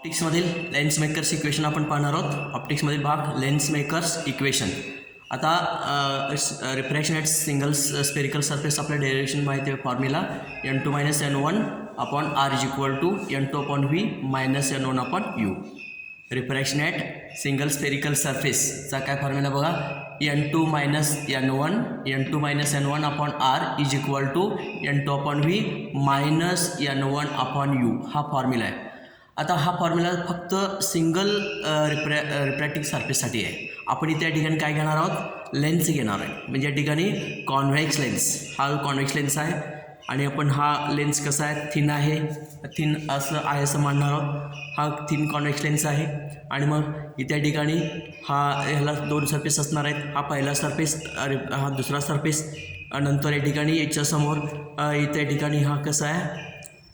ऑप्टिक्समधील lens makers equation आपण पाहणार आहोत. ऑप्टिक्समधील भाग लेन्स मेकर्स इक्वेशन. आता refraction at single spherical surface आपल्या डेरिवेशन माहिती आहे. Formula n2 - n1 upon r is equal to n2 upon v minus n1 upon u. Refraction at single spherical सरफेसचा काय फॉर्म्युला बघा, n2 - n1 upon r is equal to n2 upon v minus n1 upon u हा formula आहे. आता हा formula फक्त single refracting सरफेससाठी आहे. आपण इथे या ठिकाणी काय घेणार आहोत, लेन्स घेणार आहे. म्हणजे या ठिकाणी कॉन्व्हेक्स लेन्स, हा कॉन्व्हेक्स लेन्स आहे आणि आपण हा लेन्स कसा आहे, थिन आहे, थिन असं आहे असं मानणार आहोत. हा थिन कॉन्व्हेक्स लेन्स आहे आणि मग इथे या ठिकाणी ह्याला दोन सरफेस असणार आहेत. हा पहिला सरफेस, हा दुसरा सरफेस. नंतर या ठिकाणी याच्यासमोर इथे या ठिकाणी हा कसा आहे,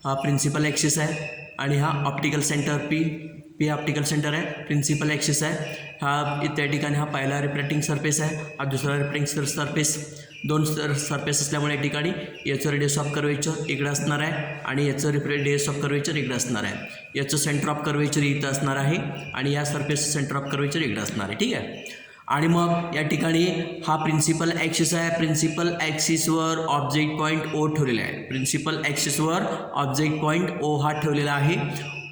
हा प्रिन्सिपल ॲक्सिस आहे आणि हा optical centre P optical centre आहे, प्रिन्सिपल ॲक्सिस आहे. हा त्या ठिकाणी हा पहिला रिफ्रॅक्टिंग सरफेस आहे, हा दुसरा रिफ्रॅक्टिंग सरफेस. दोन सरफेस असल्यामुळे या ठिकाणी याचं रेडियस ऑफ कर्वेचर इकडे असणार आहे आणि याचं रेडियस ऑफ कर्वेचर इकडे असणार आहे. याचं सेंटर ऑफ कर्वेचर इथं असणार आहे आणि या सरफेसचं सेंटर ऑफ कर्वेचर इकडे असणार आहे. ठीक आहे. आणि मग या ठिकाणी हा प्रिन्सिपल ॲक्सिस आहे. प्रिन्सिपल ॲक्सिसवर ऑब्जेक्ट पॉईंट ओ ठेवलेला आहे. प्रिन्सिपल ॲक्सिसवर ऑब्जेक्ट पॉईंट ओ हा ठेवलेला आहे.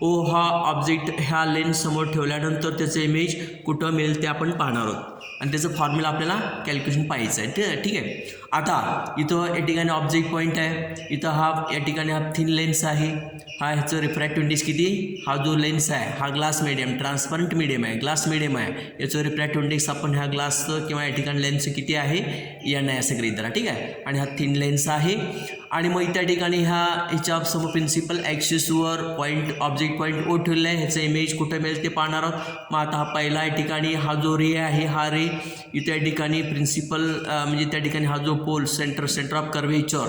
ओ हा ऑब्जेक्ट ह्या लेन्ससमोर ठेवल्यानंतर त्याचं इमेज कुठं मिळेल ते आपण पाहणार आहोत आणि त्याचं फॉर्म्युला आपल्याला कॅल्क्युलेशन पाहायचं आहे. ठीक आहे. आता इथं या ठिकाणी ऑब्जेक्ट पॉईंट आहे, इथं हा या ठिकाणी हा थिन लेन्स आहे. हा ह्याचं रिफ्रॅक्टिव्ह इंडेक्स किती, हा जो लेन्स आहे हा ग्लास मीडियम, ट्रान्सपरंट मीडियम आहे, ग्लास मीडियम आहे. याचं रिफ्रॅक्टिव्ह इंडेक्स आपण ह्या ग्लासचं किंवा या ठिकाणी लेन्सचं किती आहे, n आहे असं गृहीत धरा. ठीक आहे. आणि हा थिन लेन्स आहे आणि मग त्या ठिकाणी ह्याच्या समोर प्रिन्सिपल ॲक्सिसवर ऑब्जेक्ट पॉईंट ओ ठेवलेला आहे. ह्याचं इमेज कुठं मिळेल ते पाहणार आहोत. मग आता हा पहिला या ठिकाणी हा जो रे आहे, हा रे इथे या ठिकाणी प्रिन्सिपल म्हणजे त्या ठिकाणी हा जो पोल सेंटर ऑफ कर्वेचर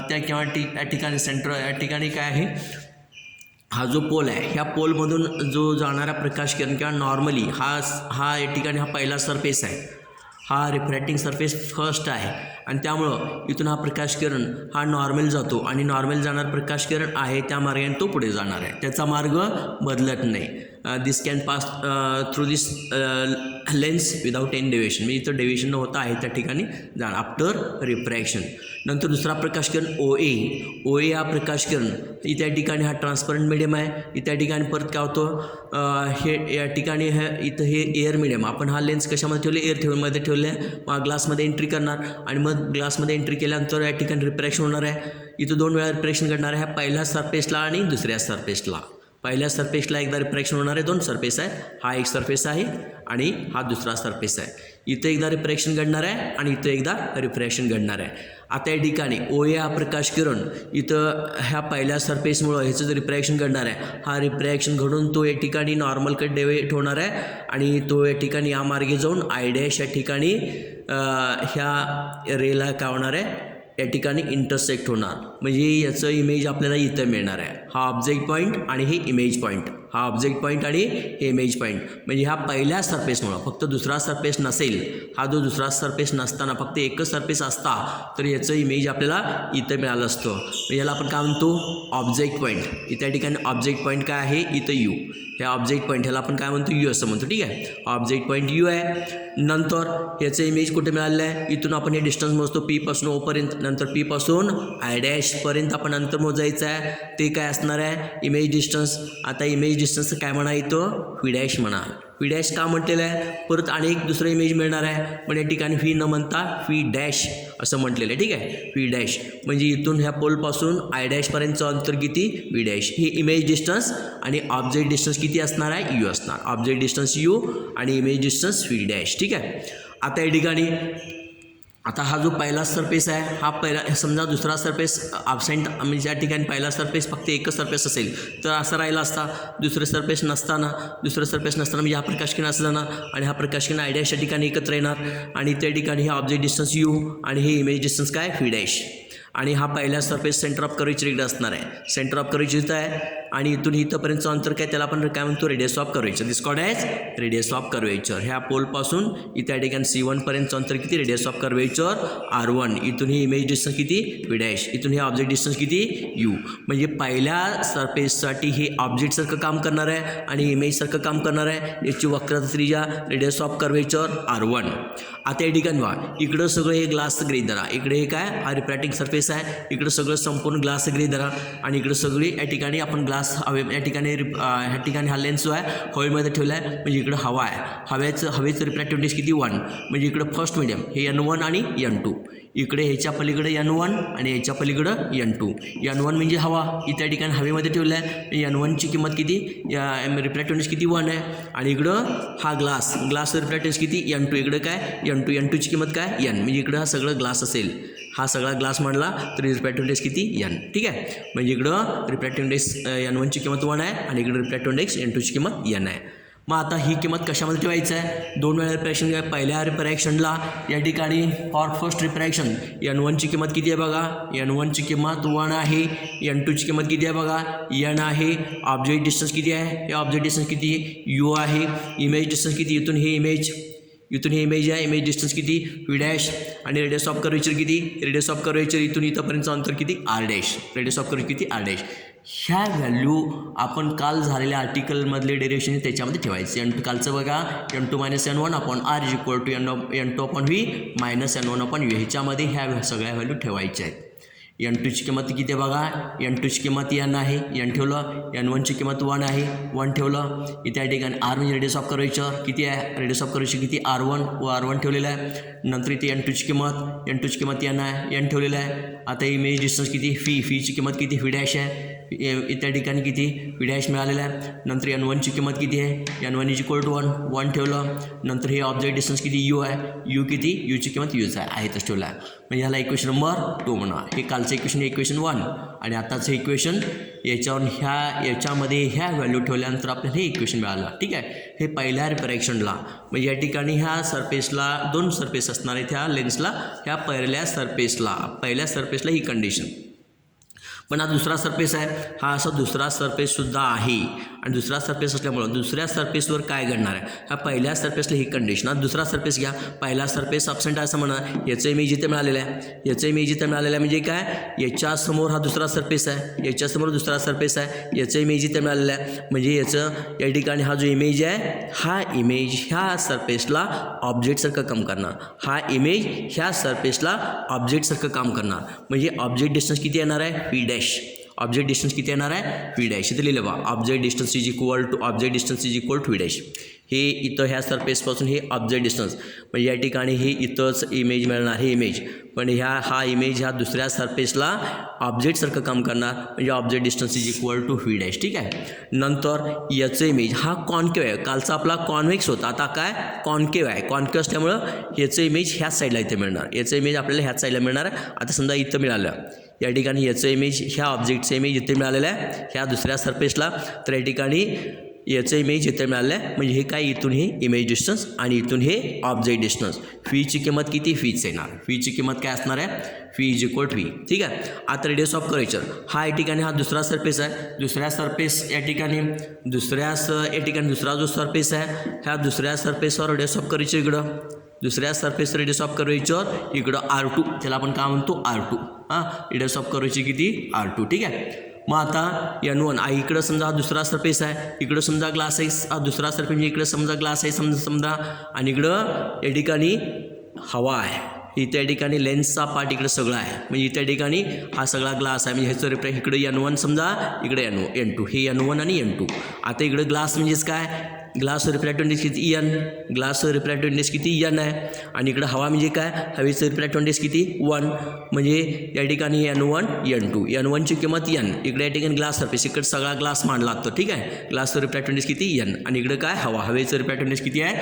त्या किंवा या ठिकाणी या ठिकाणी काय आहे, हा जो पोल आहे, ह्या पोलमधून जो जाणारा प्रकाश किरण किंवा नॉर्मली हा या ठिकाणी हा पहिला सरफेस आहे, हा रिफ्रॅक्टिंग सरफेस फर्स्ट आहे आणि त्यामुळं इथून हा प्रकाश किरण हा नॉर्मल जातो आणि नॉर्मल जाणार प्रकाश किरण आहे त्या मार्गाने तो पुढे जाणार आहे. त्याचा मार्ग बदलत नाही. This can pass through this lens without any deviation. म्हणजे इथं डेविएशन न होता आहे त्या ठिकाणी जाणार आफ्टर रिफ्रॅक्शन. नंतर दुसरा प्रकाश किरण ओ ए हा प्रकाश किरण इथे या ठिकाणी हा ट्रान्सपरंट मीडियम आहे. इथे या ठिकाणी परत काय होतं, हे या ठिकाणी इथं हे एअर मीडियम, आपण हा लेन्स कशामध्ये ठेवले, एअर ठेवले. मग ग्लासमध्ये एंट्री करणार आणि मग ग्लासमध्ये एंट्री केल्यानंतर या ठिकाणी रिफ्रॅक्शन होणार आहे. इथं दोन वेळा रिफ्रॅक्शन घडणार आहे, पहिल्या सरफेसला आणि दुसऱ्या सरफेसला. पहिल्या सरफेसला एकदा रिफ्रॅक्शन होणार आहे, दोन सरफेस आहे, हा एक सरफेस आहे आणि हा दुसरा सरफेस आहे. इथं एकदा रिफ्रॅक्शन घडणार आहे आणि इथं एकदा रिफ्रॅक्शन घडणार आहे. आता या ठिकाणी ओ ए हा प्रकाश किरण इथं ह्या पहिल्या सरफेसमुळं ह्याचं जे रिफ्रॅक्शन घडणार आहे, हा रिफ्रॅक्शन घडून तो या ठिकाणी नॉर्मलकडे डेव्हिएट होणार आहे आणि तो या ठिकाणी या मार्गे जाऊन आय डॅश या ठिकाणी ह्या रेला काय होणार आहे, या ठिकाणी इंटरसेक्ट होणार. म्हणजे याचं इमेज आपल्याला इथं मिळणार आहे. हा ऑब्जेक्ट पॉईंट आणि हे इमेज पॉईंट, हा ऑब्जेक्ट पॉईंट आणि हे इमेज पॉईंट. म्हणजे ह्या पहिल्या सरफेसमुळं फक्त दुसरा सरफेस नसेल, हा जो दुसरा सरफेस नसताना फक्त एकच सरफेस असता तर याचं इमेज आपल्याला इथं मिळालं असतं. म्हणजे याला आपण काय म्हणतो, ऑब्जेक्ट पॉईंट. इथे या ठिकाणी ऑब्जेक्ट पॉईंट काय आहे, इथं यू. ह्या ऑब्जेक्ट पॉईंट ह्याला आपण काय म्हणतो, यू असं म्हणतो. ठीक आहे. ऑब्जेक्ट पॉईंट यू आहे. नंतर याचं इमेज कुठे मिळालेलं आहे, इथून आपण हे डिस्टन्स मोजतो पी पासून ओपर्यंत, नंतर पी पासून आय डॅशपर्यंत आपण अंतर मोजायचं आहे. ते काय असणार आहे, इमेज डिस्टन्स. आता इमेज डिस्टन्सचं काय म्हणा, इथं व्ही डॅश म्हणा. व्ही डॅश का म्हटलेलं आहे, परत अनेक दुसरं इमेज मिळणार आहे पण या ठिकाणी व्ही न म्हणता व्ही डॅश असं म्हटलेलं आहे. ठीक आहे. व्ही डॅश म्हणजे इथून ह्या पोलपासून आय डॅशपर्यंतचं अंतर किती, व्ही डॅश. ही इमेज डिस्टन्स आणि ऑब्जेक्ट डिस्टन्स किती असणार आहे, यू असणार. ऑब्जेक्ट डिस्टन्स यू आणि इमेज डिस्टन्स व्ही डॅश. ठीक आहे. आता या ठिकाणी आता हा जो पहिला सरफेस आहे, हा पहिला समजा दुसरा सरफेस ॲबसेंट, म्हणजे या ठिकाणी पहिला सरफेस फक्त एकच सरफेस असेल तर असं राहिला असता. दुसरं सरफेस नसताना म्हणजे हा प्रकाश किरण असं जाणार आणि हा प्रकाश किरण आय डॅशच्या ठिकाणी एकत्र येणार आणि त्या ठिकाणी हे ऑब्जेक्ट डिस्टन्स यू आणि हे इमेज डिस्टन्स काय, व्ही डॅश. आणि हा पहिला सरफेस सेंटर ऑफ कर्वेचर इकडे असणार आहे. सेंटर ऑफ कर्वेचर इथं आहे आणि इथून इथंपर्यंतचं अंतर काय त्याला आपण काय म्हणतो radius of curvature. This called as radius of curvature. ह्या पोलपासून इथं या ठिकाणी C1 पर्यंतचं अंतर किती रेडियस ऑफ कर्वेचर R1. इथून ही इमेज डिस्टन्स किती V डॅश. इथून हे ऑब्जेक्ट डिस्टन्स किती U. म्हणजे पहिल्या सरफेससाठी हे ऑब्जेक्टसारखं काम करणार आहे आणि इमेजसारखं काम करणार आहे. याची वक्रता त्रिज्या रेडियस ऑफ कर्वेचर R1. आता या ठिकाणी बघा इकडं सगळं हे ग्लास गृहीत धरा. इकडे हे काय हा रिफ्रॅक्टिंग सरफेस आहे. इकडं सगळं संपूर्ण ग्लास गृहीत धरा आणि इकडं सगळी या ठिकाणी आपण ग्लास या ठिकाणी हा लेन्स जो आहे हवेमध्ये ठेवला आहे. म्हणजे इकडं हवा आहे. हवेचं रिफ्रॅक्टिव्ह इंडेक्स किती 1. म्हणजे इकडं फर्स्ट मीडियम हे N1 आणि N2. इकडे ह्याच्या पलीकडे N1 आणि ह्याच्या पलीकडं N2. N1 म्हणजे हवा. इथं या ठिकाणी हवेमध्ये ठेवलं आहे. N1ची किंमत किती रिफ्रॅक्टिव्ह इंडेक्स किती 1 आहे. आणि इकडं हा ग्लास रिफ्रॅक्टिव्ह इंडेक्स किती N2. इकडं काय N2ची किंमत काय N. म्हणजे इकडं हा सगळं ग्लास असेल. हा सगळा ग्लास म्हणला तर रिफ्रॅक्टिव्ह इंडेक्स किती N. ठीक आहे. म्हणजे इकडं रिफ्रॅक्टिव्ह इंडेक्स N1ची किंमत 1 आहे आणि इकडं रिफ्रॅक्टिव्ह इंडेक्स N2ची किंमत N आहे. मग आता ही किंमत कशामध्ये ठेवायचं आहे. 2 वेळा रिफ्रॅक्शन घ्या. पहिल्या रिफ्रॅक्शनला या ठिकाणी फॉर फर्स्ट रिफ्रॅक्शन N1ची किंमत किती आहे बघा. N1ची किंमत 1 आहे. N2ची किंमत किती आहे बघा N आहे. ऑब्जेक्ट डिस्टन्स किती आहे. हे ऑब्जेक्ट डिस्टन्स किती U आहे. इमेज डिस्टन्स किती इथून हे इमेज आहे. इमेज डिस्टन्स किती V डॅश. आणि रेडियस ऑफ कर्वेचर किती रेडियस ऑफ कर्वेचर इथून इथंपर्यंतचं अंतर किती R dash. Radius of curvature किती R डॅश. ह्या व्हॅल्यू आपण काल झालेल्या आर्टिकलमधले डेरिव्हेशन त्याच्यामध्ये ठेवायचे. कालचं बघा N2 - N1 upon R is equal to N2 upon V minus N1 upon V. ह्याच्यामध्ये ह्या सगळ्या व्हॅल्यू ठेवायच्या आहेत. N2ची किंमत किती आहे बघा. N2ची किंमत N आहे. N ठेवलं. N1ची किंमत 1 आहे. 1 ठेवलं. इथे या ठिकाणी R म्हणजे रेडियस ऑफ कर्वेचर किती आहे. रेडियस ऑफ कर्वेचर किती R1 व R1 ठेवलेलं आहे. नंतर इथे N2ची किंमत N आहे. N ठेवलेलं आहे. आता इमेज डिस्टन्स किती फीची किंमत किती V डॅश आहे. इत्या ठिकाणी किती V डॅश मिळालेला आहे. नंतर N1ची किंमत किती आहे. N1 इज इक्वल टू 1 ठेवलं. नंतर हे ऑब्जेक्ट डिस्टन्स किती U आहे. Uची किंमत Uच आहे तसं ठेवलं आहे. म्हणजे ह्याला इक्वेशन नंबर 2 म्हणा. हे कालचं इक्वेशन 1 आणि आताचं इक्वेशन याच्यावरून याच्यामध्ये ह्या व्हॅल्यू ठेवल्यानंतर आपल्याला हे इक्वेशन मिळालं. ठीक आहे. हे पहिल्या रिफ्रॅक्शनला म्हणजे या ठिकाणी ह्या सरफेसला 2 सरफेस असणार आहेत. ह्या लेन्सला ह्या पहिल्या सरफेसला ही कंडिशन. पण हा दुसरा सरफेस आहे. हा असा दुसरा सरफेससुद्धा आहे आणि दुसरा सरफेस असल्यामुळं दुसऱ्या सरफेसवर काय घडणार आहे. ह्या पहिल्या सरफेसला ही कंडिशन. आता दुसरा सरफेस घ्या. पहिला सरफेस ॲब्सेंट आहे असं म्हणा. याचं इमेज इथे मिळालेलं आहे. म्हणजे काय याच्यासमोर हा दुसरा सरफेस आहे. याच्यासमोर दुसरा सरफेस आहे. याचं इमेज इथे मिळालेलं आहे. म्हणजे याचं या ठिकाणी हा जो इमेज आहे हा इमेज ह्या सरफेसला ऑब्जेक्टसारखं काम करणार. हा इमेज ह्या सरफेसला ऑब्जेक्टसारखं काम करणार. म्हणजे ऑब्जेक्ट डिस्टन्स किती येणार आहे V डॅश. ऑब्जेक्ट डिस्टन्स किती येणार आहे V डॅश. इथे लिहिलं बा object distance is equal to V dash. हे इथं ह्या सरफेसपासून हे ऑब्जेक्ट डिस्टन्स म्हणजे या ठिकाणी हे इथंच इमेज मिळणार. हे इमेज पण हा इमेज ह्या दुसऱ्या सरफेसला ऑब्जेक्टसारखं काम करणार. म्हणजे object distance is equal to V dash. ठीक आहे. नंतर याचं इमेज हा कॉन्केव्ह आहे. कालचा आपला कॉन्व्हेक्स होता. आता काय कॉन्केव्ह आहे. कॉन्केव्ह असल्यामुळं याचं इमेज ह्याच साईडला इथे मिळणार. याचं इमेज आपल्याला ह्याच साईडला मिळणार. आता समजा इथं मिळालं. या ठिकाणी याचं इमेज ह्या ऑब्जेक्टचं इमेज इथे मिळालेलं आहे ह्या दुसऱ्या सरफेसला. तर या ठिकाणी याचं इमेज इथे मिळालं आहे. म्हणजे हे काय इथून हे इमेज डिस्टन्स आणि इथून हे ऑब्जेक्ट डिस्टन्स. फीची किंमत किती फीच येणार. फीची किंमत काय असणार आहे phi is equal to V. ठीक आहे. आता रेडियस ऑफ कर्वेचर हा या ठिकाणी हा दुसरा सरफेस आहे. दुसरा जो सरफेस आहे ह्या दुसऱ्या सरफेसवर रेडियस ऑफ कर्वेचर इकडं. दुसऱ्या सरफेस रेडियस ऑफ कर्वेचर इकडं R2. त्याला आपण काय म्हणतो R2. रेडियस ऑफ कर्वेचर किती R2. ठीक आहे. मग आता N1 इकडं समजा हा दुसरा सरफेस आहे. इकडं समजा ग्लास आहे. हा दुसरा सरफेस म्हणजे इकडं समजा ग्लास आहे समजा आणि इकडं या ठिकाणी हवा आहे. इथे या ठिकाणी लेन्सचा पार्ट इकडे सगळा आहे. म्हणजे इथे या ठिकाणी हा सगळा ग्लास आहे. म्हणजे ह्याचं रिफ्रॅक्ट इकडे N1 समजा इकडे N2 हे N1 आणि N2. आता इकडे ग्लास म्हणजेच काय ग्लास रिफ्रॅक्टिव्ह इंडेक्स किती N. ग्लास रिफ्रॅक्टिव्ह इंडेक्स किती N आहे. आणि इकडे हवा म्हणजे काय हवेचं रिफ्रॅक्टिव्ह इंडेक्स किती 1. म्हणजे या ठिकाणी N1 N2. N1ची किंमत N. इकडे या ठिकाणी ग्लास सरफेस इकडे सगळा ग्लास मांडला लागतो. ठीक आहे. ग्लासचं रिफ्रॅक्टिव्ह इंडेक्स किती N आणि इकडे काय हवा हवेचं रिफ्रॅक्टिव्ह इंडेक्स किती आहे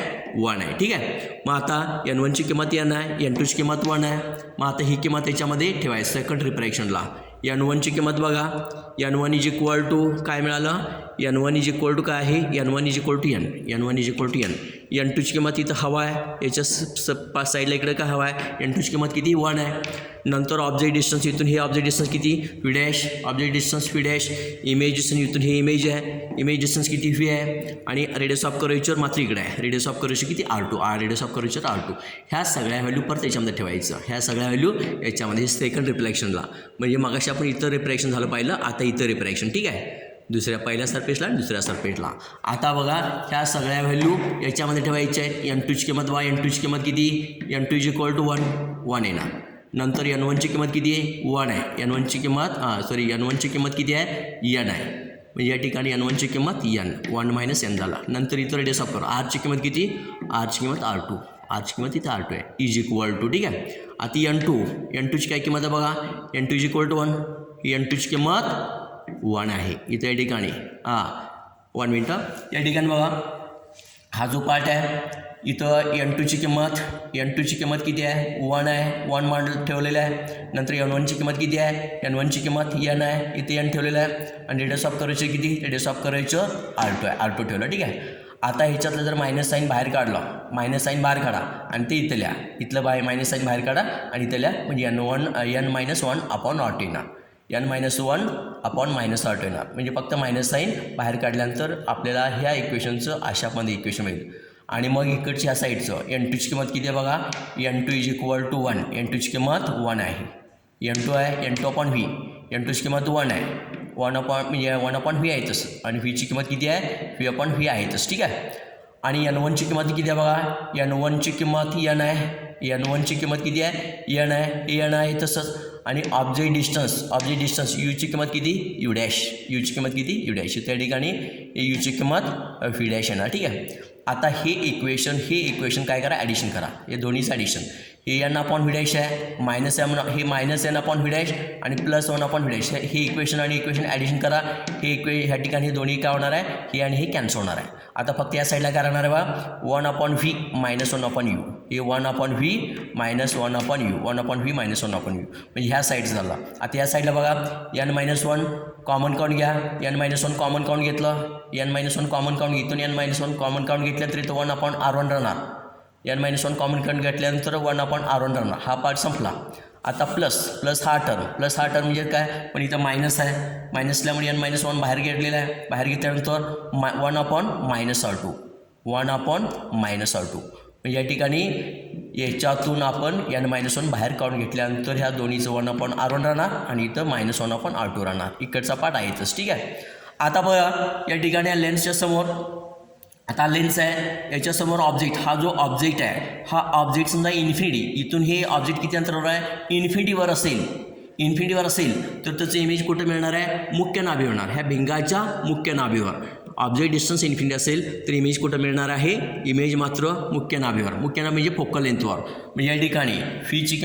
1 आहे. ठीक आहे. मग आता N1ची किंमत N आहे. N2ची किंमत 1 आहे. मग आता ही किंमत याच्यामध्ये ठेवायची सेकंड रिफ्रॅक्शनला. N1ची किंमत बघा. N1 इज इक्वल टू काय मिळालं. N1 इज इक्वल टू काय आहे N1 is equal to N. N2ची किंमत इथं हवा आहे, याच्या साईडला इकडे काय हवा आहे, N2ची किंमत किती 1 आहे. नंतर ऑब्जेक्ट डिस्टन्स इथून हे ऑब्जेक्ट डिस्टन्स किती V dash, object distance V dash, image distance इथून हे इमेज आहे, इमेज डिस्टन्स किती व्ही आहे आणि रेडियस ऑफ कर्वेचर मात्र इकडे आहे, रेडियस ऑफ कर्वेचर किती R2, radius of curvature R2. ह्या सगळ्या व्हॅल्यू परत त्याच्यामध्ये ठेवायचं, ह्या सगळ्या व्हॅल्यू याच्यामध्ये सेकंड रिफ्लेक्शनला. म्हणजे मगाशी आपण इथं रिफ्रॅक्शन झालं पाहिलं, आता इथं रिफ्रॅक्शन. ठीक आहे, दुसऱ्या पहिल्या सरफेसला आणि दुसऱ्या सरफेसला. आता बघा ह्या सगळ्या व्हॅल्यू याच्यामध्ये ठेवायच्या आहेत. N2ची किंमत N2ची किंमत किती, N2 = 1 येणार. नंतर N1ची किंमत किती आहे 1 आहे, N1ची किंमत N1ची किंमत किती आहे N आहे. म्हणजे या ठिकाणी N1ची किंमत N, 1 - N झाला. नंतर इथं रेडियस ऑफ कर्व Rची किंमत किती, Rची किंमत R2, Rची किंमत इथं R2 आहे = ठीक आहे. आता N2ची काय किंमत आहे बघा, N2 = 1, N2ची किंमत 1 आहे इथं या ठिकाणी. 1 मिनटं. या ठिकाणी बघा हा जो पार्ट आहे इथं N2ची किंमत किती आहे 1 आहे, 1 मान ठेवलेलं आहे. नंतर N1ची किंमत किती आहे, N1ची किंमत N आहे, इथे N ठेवलेलं आहे. आणि रेडियस ऑफ कर्वेचर किती, रेडियस ऑफ कर्वेचर R2 आहे, R2 ठेवलं. ठीक आहे. आता ह्याच्यातलं जर मायनस साईन बाहेर काढलं, मायनस साईन बाहेर काढा आणि ते इथं लिहा, इथलं मायनस साईन बाहेर काढा आणि इथं लिहा. म्हणजे N - 1/R2 येणार, N - 1/-R2 येणार. म्हणजे फक्त मायनस साईन बाहेर काढल्यानंतर आपल्याला ह्या इक्वेशनचं अशामध्ये इक्वेशन मिळेल. आणि मग इकडच्या ह्या साईडचं N2ची किंमत किती आहे बघा, N2 = 1, N2ची किंमत 1 आहे, N2 आहे, N2/V, N2ची किंमत 1 आहे, 1/V आहे तसं. आणि व्हीची किंमत किती आहे, V/V आहे तसं. ठीक आहे. आणि N1ची किंमत किती आहे बघा, N1ची किंमत N आहे, N1ची किंमत किती आहे N आहे, N आहे तसंच. आणि ऑब्जेक्ट डिस्टन्स यूची किंमत किती U डॅश, यूची किंमत किती U डॅश, त्या ठिकाणी यूची किंमत V डॅश येणार. ठीक आहे. आता हे इक्वेशन काय करा, ॲडिशन करा, हे दोन्हीचं ॲडिशन. हे N/V डॅश आहे, हे -N/V डॅश आणि +1/V डॅश, हे इक्वेशन आणि इक्वेशन ॲडिशन करा. ह्या ठिकाणी हे दोन्ही काय होणार आहे, हे आणि हे कॅन्सल होणार आहे. आता फक्त या साईडला काय राहणार आहे बघा, 1/V - 1/U, हे 1/V - 1/U, 1/V - 1/U. म्हणजे ह्या साईडचं झालं. आता या साईडला बघा N - 1 कॉमन काउंट घ्या, N - 1 कॉमन काउंट घेतलं, N - 1 कॉमन काउंट घेतून N - 1 कॉमन काउंट घेतल्यानंतर इथं 1/R1 राहणार. N - 1 कॉमन काउंट घेतल्यानंतर 1/R1 राहणार. हा पार्ट संपला. आता प्लस हा टर्म म्हणजे काय, पण इथं मायनस आहे, मायनस असल्यामुळे N - 1 बाहेर घेतलेला आहे. बाहेर घेतल्यानंतर 1/-R2, 1/-R2. म्हणजे या ठिकाणी याच्यातून आपण N - 1 बाहेर काढून घेतल्यानंतर ह्या दोन्हीचं 1/R1 राहणार आणि इथं -1/R2 राहणार. इकडचा पार्ट आहेतच. ठीक आहे. आता बघा या ठिकाणी या लेन्सच्या समोर, आता लेन्स आहे, याच्यासमोर ऑब्जेक्ट, हा जो ऑब्जेक्ट आहे हा ऑब्जेक्ट समजा इन्फिनिटी, इथून हे ऑब्जेक्ट किती अंतरावर आहे, इन्फिनिटीवर असेल तर त्याचं इमेज कुठं मिळणार आहे, मुख्य नाभीवर होणार, ह्या भिंगाच्या मुख्य नाभीवर. ऑब्जेक्ट डिस्टन्स इन्फिनिटी असेल तर इमेज कुठं मिळणार आहे, इमेज मात्र मुख्य नाभीवर, मुख्य नाभ म्हणजे फोकल लेंथवर. म्हणजे या ठिकाणी यूची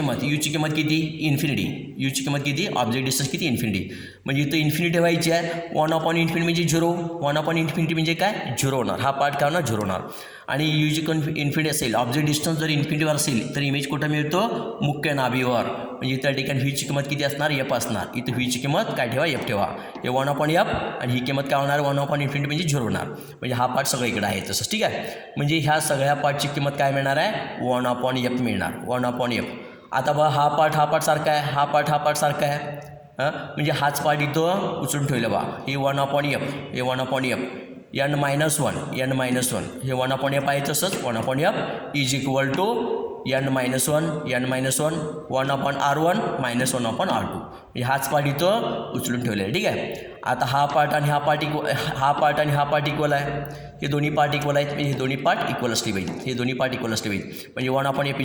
किंमत किती इन्फिनिटी, यूची किंमत किती, ऑब्जेक्ट डिस्टन्स किती इन्फिनिटी. म्हणजे इथं इन्फिनिटी ठेवायची आहे, 1/∞ म्हणजे 0, 1/∞ म्हणजे काय 0 होणार, हा पार्ट काय होणार 0 होणार. आणि यूची इन्फिनिटी असेल, ऑब्जेक्ट डिस्टन्स जर इन्फिनिटीवर असेल तर इमेज कुठं मिळतो, मुख्य नाभीवर. म्हणजे त्या ठिकाणी व्हीची किंमत किती असणार, F असणार. इथं व्हीची किंमत काय ठेवा, F ठेवा, हे 1/F आणि ही किंमत काय होणार 1/∞ म्हणजे 0 होणार. म्हणजे हा पार्ट सगळं इकडे आहे तसंच. ठीक आहे. म्हणजे ह्या सगळ्या पार्टची किंमत काय मिळणार आहे 1/F मिळणार, 1/F. आता बघा हा पार्ट सारखा आहे, हा पार्ट सारखा आहे. म्हणजे हाच पार्ट इथं उचलून ठेवलं बा, हे 1/F, हे 1/F. N - 1 हे 1/F आहे तसंच. 1/F = N - 1 1/R1 - 1/R2. हाच पार्ट इथं उचलून ठेवले आहे. ठीक आहे. आता हा पार्ट आणि हा पार्ट इक्वल आहे, हे दोन्ही पार्ट इक्वल आहेत. म्हणजे हे दोन्ही पार्ट इक्वल असले पाहिजे, म्हणजे 1/F =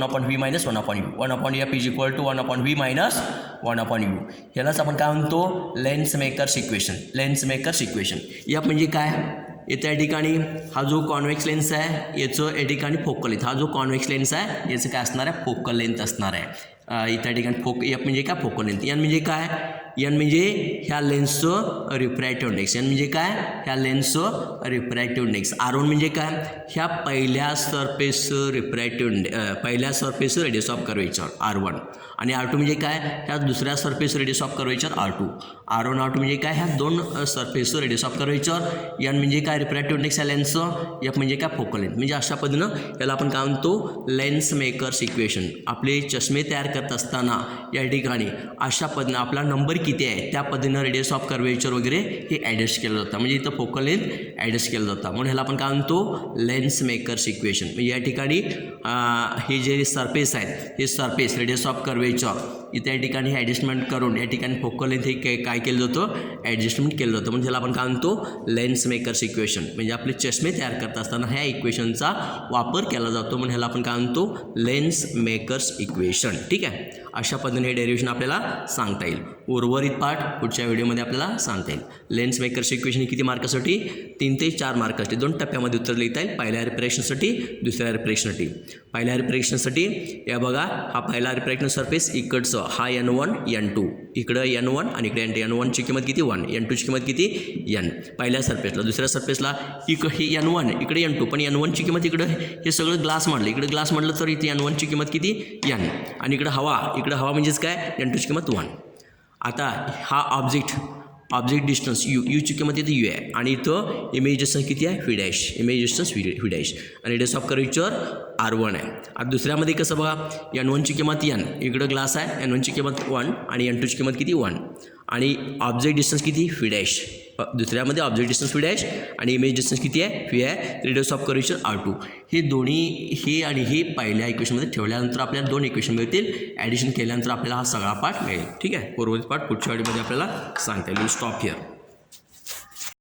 1/V - 1/U, 1/F = 1/V - 1/U. ह्यालाच आपण काय म्हणतो, लेन्स मेकर्स इक्वेशन. या म्हणजे काय, येत्या ठिकाणी हा जो कॉन्व्हेक्स लेन्स आहे याचं या ठिकाणी फोकल लेंथ, हा जो कॉन्व्हेक्स लेन्स आहे याचं काय असणार आहे, फोकल लेंथ असणार आहे. इथल्या ठिकाणी F म्हणजे काय, फोकल लेंथ. N म्हणजे काय, एन म्हणजे ह्या लेन्सचं रिफ्रॅक्टिव्ह इंडेक्स. एन म्हणजे काय, ह्या लेन्सचं रिफ्रॅक्टिव्ह इंडेक्स. R1 म्हणजे काय, ह्या पहिल्या सरफेसचं पहिल्या सरफेसचं रेडियस ऑफ कर्वेचर R1. आणि R2 म्हणजे काय, ह्या दुसऱ्या surface radius of curvature R2. R1 R2 म्हणजे काय, ह्या दोन सरफेसचं रेडियस ऑफ कर्वेचर. एन म्हणजे काय, रिफ्रॅक्टिव्ह इंडेक्स या लेन्सचं. एफ म्हणजे काय, फोकल लेंथ. म्हणजे अशा पद्धतीनं याला आपण काय म्हणतो, लेन्स मेकर्स इक्वेशन. आपले चष्मे तयार करत असताना या ठिकाणी अशा पद्धतीनं आपला नंबर किती आहे त्या पद्धतीनं रेडियस ऑफ कर्वेचर वगैरे हे ॲडजस्ट केलं जातं. म्हणजे इथं फोकल लेंथ ॲडजस्ट केलं जातं. म्हणून ह्याला आपण काय म्हणतो, लेन्स मेकर्स इक्वेशन. म्हणजे या ठिकाणी हे जे सरफेस आहेत, हे सरफेस रेडियस ऑफ कर्वेचर इथे या ठिकाणी ॲडजस्टमेंट करून या ठिकाणी फोकल लेंथ हे काय केलं जातं, ॲडजस्टमेंट केलं जातं. म्हणजे ह्याला आपण काय म्हणतो, लेन्स मेकर्स इक्वेशन. म्हणजे आपले चष्मे तयार करत असताना ह्या इक्वेशनचा वापर केला जातो. म्हणून ह्याला आपण काय म्हणतो, लेन्स मेकर्स इक्वेशन. ठीक आहे, अशा पद्धतीने हे डेरिव्हेशन आपल्याला सांगता येईल. उर्वरित पार्ट पुढच्या व्हिडिओमध्ये आपल्याला सांगता येईल. लेन्स मेकर्स इक्वेशन ही किती मार्कासाठी, 3 ते 4 मार्कासाठी 2 टप्प्यामध्ये उत्तर लिहिता येईल. पहिल्या रिफ्रॅक्शनसाठी, दुसऱ्या रिफ्रॅक्शनसाठी. पहिल्या रिफ्रॅक्शनसाठी या बघा, हा पहिला रिफ्रॅक्शन सरफेस इकडचं, हा N1 N2, इकडं N1 आणि इकडे N2. N1ची किंमत किती 1, N2ची किंमत किती N पहिल्या सरफेसला. दुसऱ्या सरफेसला हे N1 इकडे N2, पण N1ची किंमत इकडं हे सगळं ग्लास म्हटलं, इकडे ग्लास म्हटलं तर इथे N1ची किंमत किती N, आणि इकडं हवा म्हणजेच काय, N2ची किंमत 1. आता हा ऑब्जेक्ट डिस्टन्स यूची किंमत इथे U आहे, आणि इथं इमेज डिस्टन्स किती आहे, V dash. Image distance V dash, आणि रेडियस ऑफ कर्वेचर R1 आहे. आता दुसऱ्यामध्ये कसं बघा, N1ची किंमत N, इकडं ग्लास आहे, N1ची किंमत 1 आणि N2ची किंमत किती 1, आणि ऑब्जेक्ट डिस्टन्स किती V डॅश. दुसऱ्यामध्ये ऑब्जेक्ट डिस्टन्स V डॅश आणि इमेज डिस्टन्स किती आहे V आहे. Radius of curvature R2. हे दोन्ही हे आणि हे पहिल्या इक्वेशनमध्ये ठेवल्यानंतर आपल्याला 2 इक्वेशन मिळतील. ॲडिशन केल्यानंतर आपल्याला हा सगळा पार्ट मिळेल. ठीक आहे, उर्वरित पार्ट पुढच्या वेळेमध्ये आपल्याला सांगता येईल. Stop here.